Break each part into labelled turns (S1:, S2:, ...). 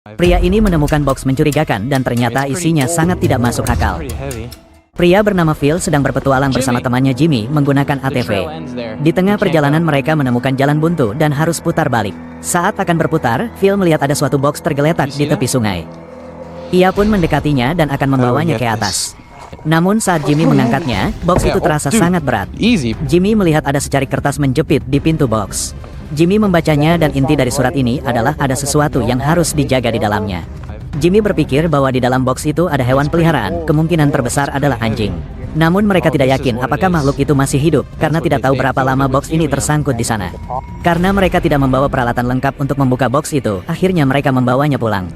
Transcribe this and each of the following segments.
S1: Pria ini menemukan box mencurigakan dan ternyata isinya sangat tidak masuk akal. Pria bernama Phil sedang berpetualang bersama temannya Jimmy menggunakan ATV. Di tengah perjalanan mereka menemukan jalan buntu dan harus putar balik. Saat akan berputar, Phil melihat ada suatu box tergeletak di tepi sungai. Ia pun mendekatinya dan akan membawanya ke atas. Namun saat Jimmy mengangkatnya, box itu terasa sangat berat. Jimmy melihat ada secari kertas menjepit di pintu box. Jimmy membacanya dan inti dari surat ini adalah ada sesuatu yang harus dijaga di dalamnya. Jimmy berpikir bahwa di dalam box itu ada hewan peliharaan, kemungkinan terbesar adalah anjing. Namun mereka tidak yakin apakah makhluk itu masih hidup karena tidak tahu berapa lama box ini tersangkut di sana. Karena mereka tidak membawa peralatan lengkap untuk membuka box itu, akhirnya mereka membawanya pulang.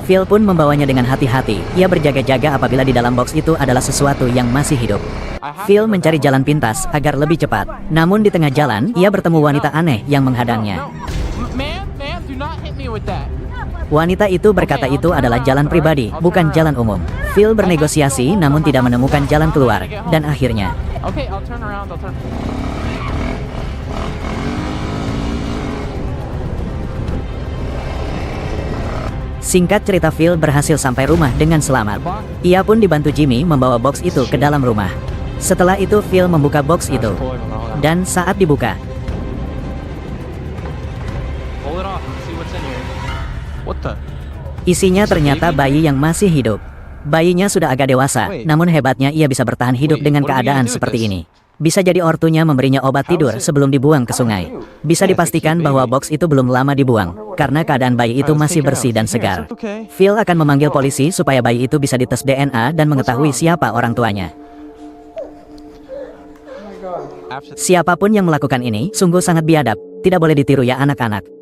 S1: Phil pun membawanya dengan hati-hati. Ia berjaga-jaga apabila di dalam box itu adalah sesuatu yang masih hidup. Phil mencari jalan pintas agar lebih cepat. Namun di tengah jalan, ia bertemu wanita aneh yang menghadangnya. Wanita itu berkata itu adalah jalan pribadi, bukan jalan umum. Phil bernegosiasi namun tidak menemukan jalan keluar. Dan akhirnya singkat cerita, Phil berhasil sampai rumah dengan selamat. Ia pun dibantu Jimmy membawa box itu ke dalam rumah. Setelah itu Phil membuka box itu. Dan saat dibuka, isinya ternyata bayi yang masih hidup. Bayinya sudah agak dewasa, namun hebatnya ia bisa bertahan hidup dengan keadaan seperti ini. Bisa jadi ortunya memberinya obat tidur sebelum dibuang ke sungai. Bisa dipastikan bahwa box itu belum lama dibuang, karena keadaan bayi itu masih bersih dan segar. Phil akan memanggil polisi supaya bayi itu bisa dites DNA dan mengetahui siapa orang tuanya. Siapapun yang melakukan ini, sungguh sangat biadab. Tidak boleh ditiru ya anak-anak.